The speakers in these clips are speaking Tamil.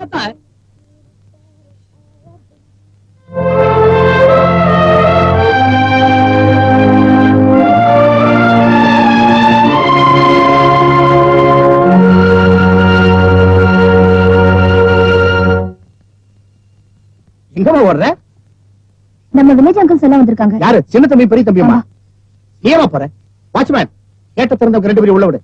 எங்கம்மா ஓடுற? நம்ம வில்லேஜ் அங்கிள்ஸ் எல்லாம் வந்திருக்காங்க. யாரு? சின்ன தம்பி பெரிய தம்பியம்மா? ஏமா போற? வாட்ச்மேன் கேட்ட திறந்தவங்க 2 பேரும் உள்ள விடு.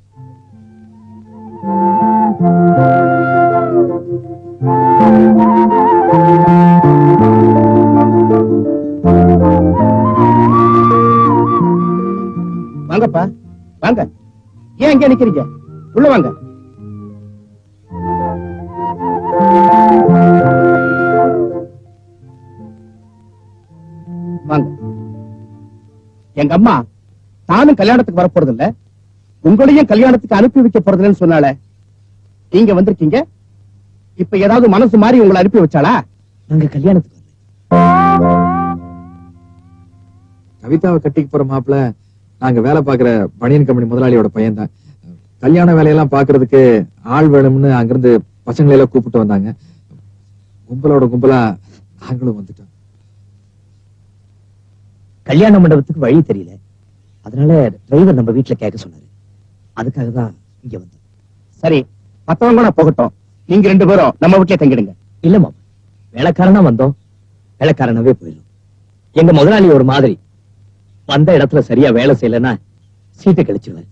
வாங்கப்பா வாங்க. ஏன் இங்க நிக்கிறீங்க? உள்ள வாங்க. வாங்க. எங்க அம்மா தானும் கல்யாணத்துக்கு வரப்போறது இல்ல, உங்களையும் கல்யாணத்துக்கு அனுப்பி வைக்க போறதுன்னு சொன்னால நீங்க வந்திருக்கீங்க. இப்ப ஏதாவது மனசு மாறி உங்களை அனுப்பி வச்சாளா? நாங்க கல்யாணத்துக்கு கவிதாவை கட்டிக்கு போற மாப்பிள்ள நாங்க வேலை பாக்குற பனியன் கம்பெனி முதலாளியோட பையன் தான். கல்யாண வேலையெல்லாம் பாக்குறதுக்கு ஆள் வேணும்னு அங்கிருந்து பசங்களை எல்லாம் கூப்பிட்டு வந்தாங்க. கும்பலோட கும்பலா நாங்களும் வந்துட்டோம். கல்யாண மண்டபத்துக்கு வழி தெரியல, அதனால டிரைவர் நம்ம வீட்டுல கேட்க சொன்னாரு. அதுக்காக தான் இங்க வந்தோம். சரி, மத்தவங்க போகட்டும், நீங்க 2 பேரும் நம்ம வீட்டுல தங்கிடுங்க. இல்ல மாமா, வேலைக்காரனா வந்தோம், வேலைக்காரனாவே போயிடும். எங்க முதலாளி ஒரு மாதிரி, வந்த இடத்துல சரியா வேலை செய்யலன்னா சீட்டை கழிச்சுவேன்,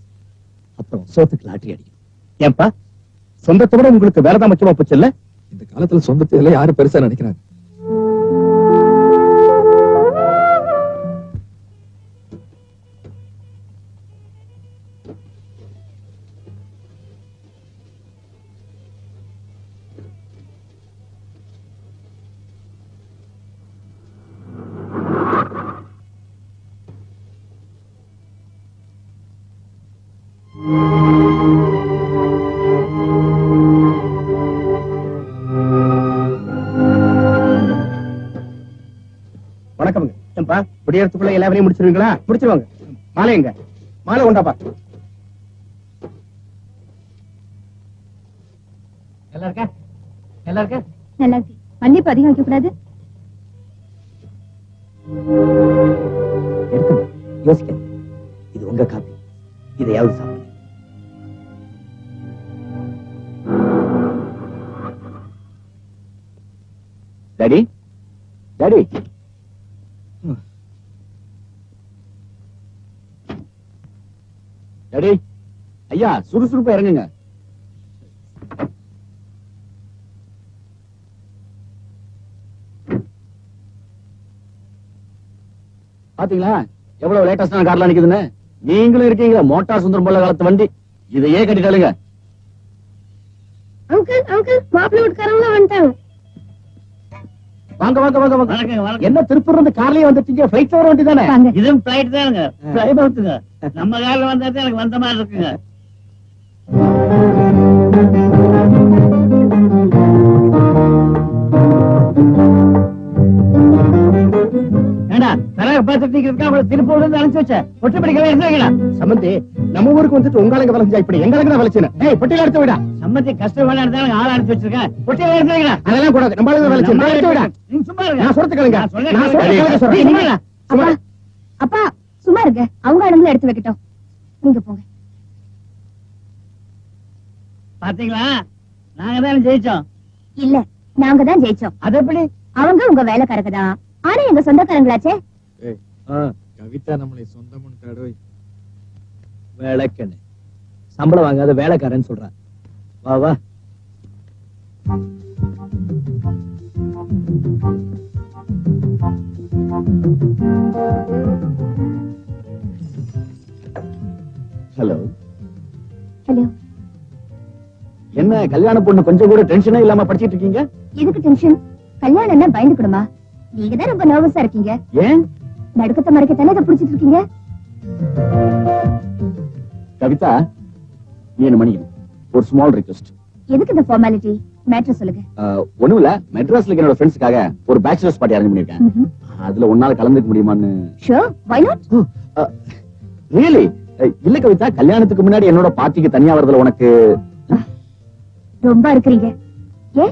அப்புறம் சோத்துக்கு லாட்டரி அடிக்கும். ஏன்பா, சொந்தத்தை விட உங்களுக்கு வேறதான் முக்கியமா போச்சு இல்ல? இந்த காலத்துல சொந்தத்துல யாரு பெருசா நினைக்கிறாங்க? வணக்கம். ஏன்பா, விடியறதுக்குள்ள எல்லா வேலையும் முடிச்சிருவீங்களா? முடிச்சிருவாங்க. மாலை எங்க? மாலை உண்டாப்பா. நல்லா இருக்க? நல்லா இருக்க? நல்லா இருக்கு. மன்னிப்பு அதிகம் வைக்க கூடாது. எடுத்துங்க, யோசிக்க. இது உங்க காப்பி, இதையாவது சாப்பிடுங்க. டாடி, டாடி, டாடி, ஐயா சுறுசுறுப்பா இறங்குங்க. பாத்தீங்களா எவ்வளவு லேட்டஸ்டான கார்லாம் நிக்குதுன்னு? நீங்களும் இருக்கீங்க மோட்டார் சுந்தரம் போல காலத்து வண்டி, இதையே கட்டிட்டாளுங்க. அங்கிள் அங்கிள், மாப்பிள்ளை வீட்டுக்காரங்க வந்துட்டாங்க. வாங்க வாங்க வாங்க வாங்க. என்ன திருப்பூர்ல இருந்து கார்லயே வந்துட்டீங்க? பிளைட்ல வர வேண்டியதானே? இதுவும் பிளைட் தானுங்க, பிளைட் அவுட்டுங்க. நம்ம கார்ல வந்தா எனக்கு வந்த மாதிரி இருக்குங்க. ஏண்டா தரக பார்த்துட்டு திருப்பூர்ல இருந்து அனுப்பிச்சு வச்ச ஒட்டுப்படிக்கவே இருந்தாங்களா? சம்பந்தி, நம்ம ஊருக்கு வந்துட்டு உங்க வளைஞ்சா இப்படி எங்களுக்கு தான் வளைச்சுன்னு. ஏய், பொட்டியில எடுத்து விடா. சம்பந்தி கஷ்டமான இருந்தாலும் ஆள் அனுப்பிச்சு வச்சிருக்கேன். பொட்டியில இருந்தாங்களா? அதெல்லாம் கூடாது, நம்ம வளைச்சு எடுத்து விடா. நீங்க சும்மா இருங்க. நான் சொல்றது கேளுங்க. அப்பா அப்பா சும்மா இருங்க, அவங்க இடத்துல எடுத்து வைக்கட்டும். நீங்க போங்க. பாத்தீங்களா, நாங்க தான் ஜெயிச்சோம். இல்ல, நாங்க தான் ஜெயிச்சோம். அது எப்படி? அவங்க உங்க வேலைக்காரங்க தான், ஆனா எங்க சொந்தக்காரங்களாச்சே. கவிதா நம்மளை சொந்தமும் தடவை வேலைக்கண்ணு சம்பளம் வாங்காத வேலைக்காரன்னு சொல்றான். வா வா. ஹலோ. ஹலோ. என்ன கல்யாண பொண்ணு கொஞ்சம் கூட டென்ஷனே இல்லாம படிச்சிட்டு இருக்கீங்க? எதுக்கு டென்ஷன்? கல்யாணம் என்ன பயந்துக்கணுமா? நீங்க தான் ரொம்ப நர்வஸா இருக்கீங்க. ஏன்? நடுக்கத்தை மறைக்கத்தானே இதை பிடிச்சிட்டு இருக்கீங்க. கவிதா, நீ என்ன மணிக்கணும், ஒரு ஸ்மால் ரிக்வெஸ்ட். எதுக்கு இந்த ஃபார்மாலிட்டி? மேட்டர் சொல்லுங்க. ஒண்ணும் இல்ல, மெட்ராஸ்ல என்னோட ஃப்ரெண்ட்ஸ்க்காக ஒரு பேச்சுலர்ஸ் பார்ட்டி அரேஞ்ச் பண்ணிருக்கேன். அதுல உன்னால கலந்துக்க முடியுமான்னு. Sure, why not? ரியலி? இல்ல கவிதா, கல்யாணத்துக்கு முன்னாடி என்னோட பார்ட்டிக்கு தனியா வரதுல உனக்கு ரொம்ப இருக்கிறீங்க. ஏ,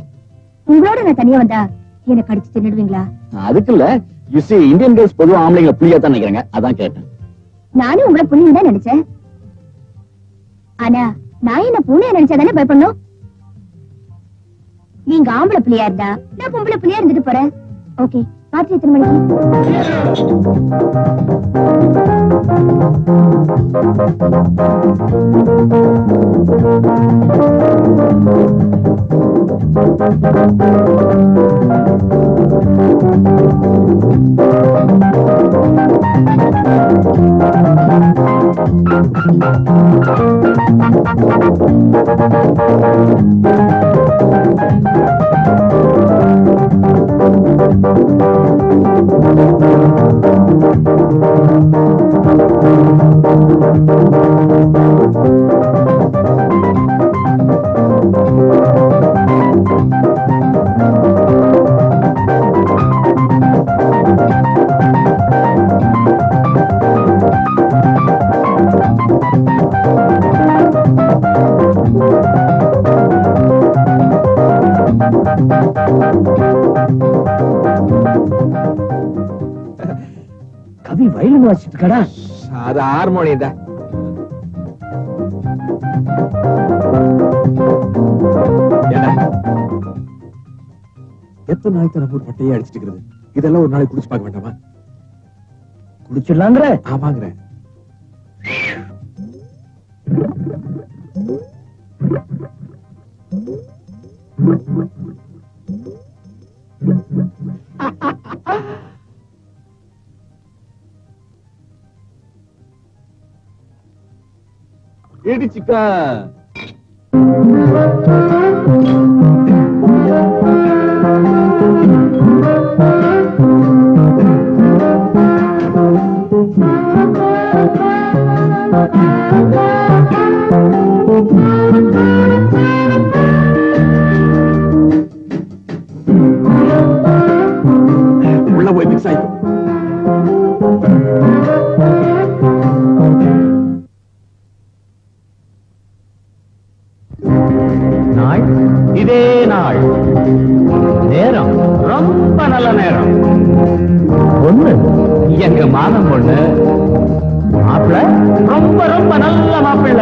உங்களோட நான் தனியா வந்தா என்ன கடிச்சு தின்னுடுவீங்களா? அதுக்கு இல்ல, இந்தியன் கேர்ள்ஸ் பொதுவா ஆம்பளைங்களை புள்ளியா தான் நினைக்கிறாங்க, அதான் கேட்டேன். நானும் உங்களை புள்ளின்னு தான் நினைச்சேன். ஆனா நான் என்ன பூனையா நினைச்சாதானே பயப்படணும்? நீங்க ஆம்பளை புள்ளியா இருந்தா நான் பொம்பளை புள்ளியா இருந்துட்டு போறேன். ஓகே, ராத்திரி எத்தனை மணிக்கு? கவி வயலின் வாசிட்டு இருக்கடா. அது ஹார்மோனியம் தான். எத்தனை நாளைக்கு நம்ம ஒரு பட்டையே அடிச்சிட்டு இருக்கிறது? இதெல்லாம் ஒரு நாளைக்கு குடிச்சு பார்க்க வேண்டாமா? குடிச்சிடலாங்கிற? ஆமாங்கிற. இடிச்சுக்கா. உள்ள போய் மிக்ஸ் ஆயிடும். நாள் இதே நாள், நேரம் ரொம்ப நல்ல நேரம். பொண்ணு எங்க மாதம் பொண்ணு, மாப்பிள்ள ரொம்ப ரொம்ப நல்ல மாப்பிள்ள.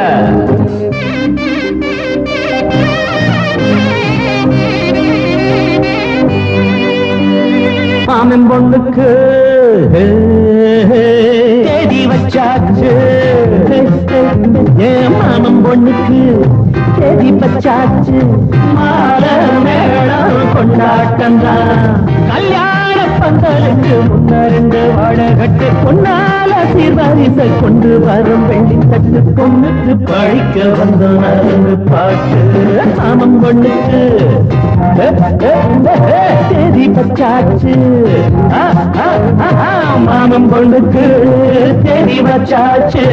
மாமன் பொண்ணுக்கு தேடி வச்சாச்சு, ஏன் மாமன் பொண்ணுக்கு தேடி வச்சாச்சு. மால மேளம் கொண்டாட்டம் தான், கல்யாண பந்தலுக்கு முன்னறிந்து வாழகட்டு பொன்னால சீர்வரிசை கொண்டு வரும் வெள்ளி தட்டு. பொண்ணுக்கு பழிக்க வந்த நரம்பு பாட்டு, மாமன் பொண்ணுக்கு தேடி வச்சாச்சு. மாமன் பொண்ணுக்கு தேடி வச்சாச்சு.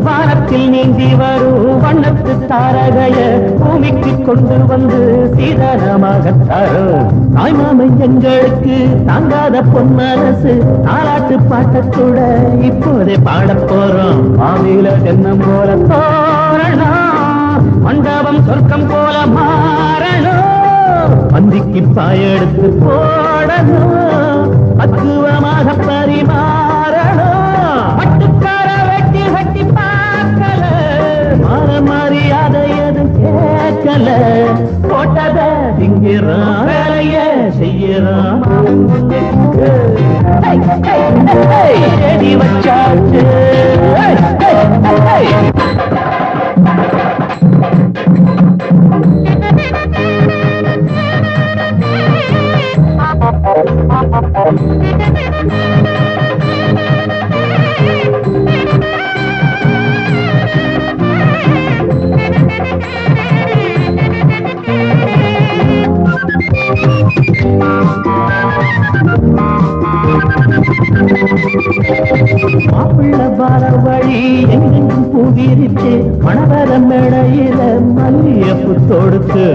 வானத்தில் நீந்தி வரும் வண்ணத்து தாரகைய பூமிக்கு கொண்டு வந்து சீதனமாக தரும். தாய்மாமை எங்களுக்கு தாங்காத பொன்மனசு, தாலாட்டு பாட்டத்தோட இப்போதே பாடப் போறோம். மாவில தென்னம் போல தோரணம், மண்டபம் சொர்க்கம் போல மாறணும். பந்திக்கு பாயெடுத்து போடணும், பக்குவமாக பரிமாறணும். பட்டுக்கார வெட்டி வெட்டி பார்க்கல, மாற மரியாதை எதுவும் கேட்கல. போட்டத திங்கிறான், வேலைய செய்யறான். தேடி வச்சாச்சு. மாப்பிள்ள வர வழி எங்கெங்கும் பூவிரிச்சு மணவர மேடையில மல்லியப்பு தொடுத்து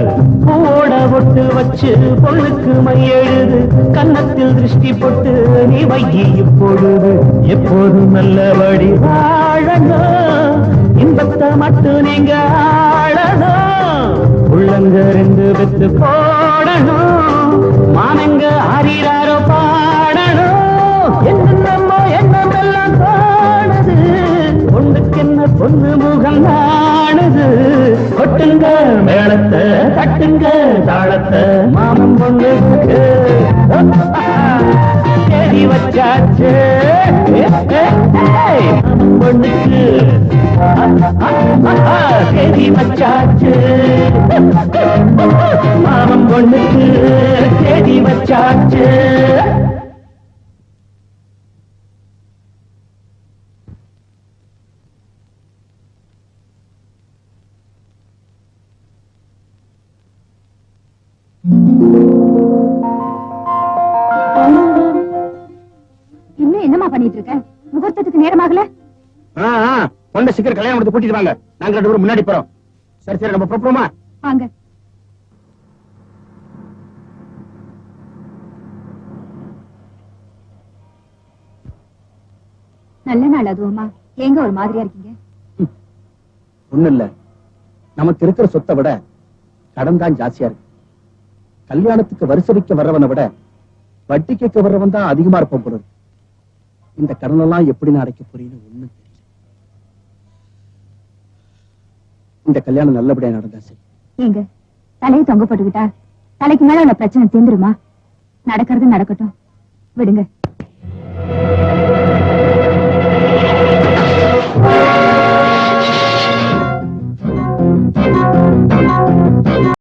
பூவோட ஒட்டு வச்சு பொண்ணுக்கு மையெழுது கன்னத்தில் திருஷ்டி போட்டு நீ வையி இப்பொழுது எப்போதும் நல்லபடி வாழணும் இன்பத்தை மட்டும் நீங்க ஆளணும் உள்ளங்க 2 வெத்து போடணும் மானங்க ஆறிறாரோ பாடணும் என்னென்னமோ எண்ணம் எல்லாம் தோணுது பொண்ணுக்கு என்ன பொண்ணு முகம் நாணுது கொட்டுங்க மேளத்தை தட்டுங்க தாளத்தை மாமன் பொண்ணுக்கு தேடி வச்சாச்சு மாமன் பொண்ணுக்கு தேடி வச்சாச்சு மாமன் பொண்ணுக்கு தேடி வச்சாச்சு இன்னும் என்னமா பண்ணிட்டு இருக்க முகூர்த்தத்துக்கு நேரமாகல பொண்ணை சீக்கிரம் கல்யாணம் எடுத்து கூட்டிட்டு வாங்க நாங்க 2 பேரும் முன்னாடி போறோம் சரி சரி நம்ம புறப்படுவோமா வாங்க நல்ல நாள் அதுவுமா எங்க ஒரு மாதிரியா இருக்கீங்க ஒண்ணு இல்ல நமக்கு இருக்கிற சொத்தை விட கடன் தான் ஜாஸ்தியா இருக்கு கல்யாணத்துக்கு வரிசை வைக்க வர்றவனை விட வட்டி கேட்க வர்றவன் தான் அதிகமா இருப்பான் போல இருக்கு இந்த கடன் எல்லாம் எப்படி நான் அடைக்க போறேன்னு ஒண்ணும் தெரியல இந்த கல்யாணம் நல்லபடியா நடந்தா சரி எங்க தலையை தொங்க போட்டுக்கிட்டா தலைக்கு மேல உள்ள பிரச்சனை தீந்துருமா நடக்கிறது நடக்கட்டும் விடுங்க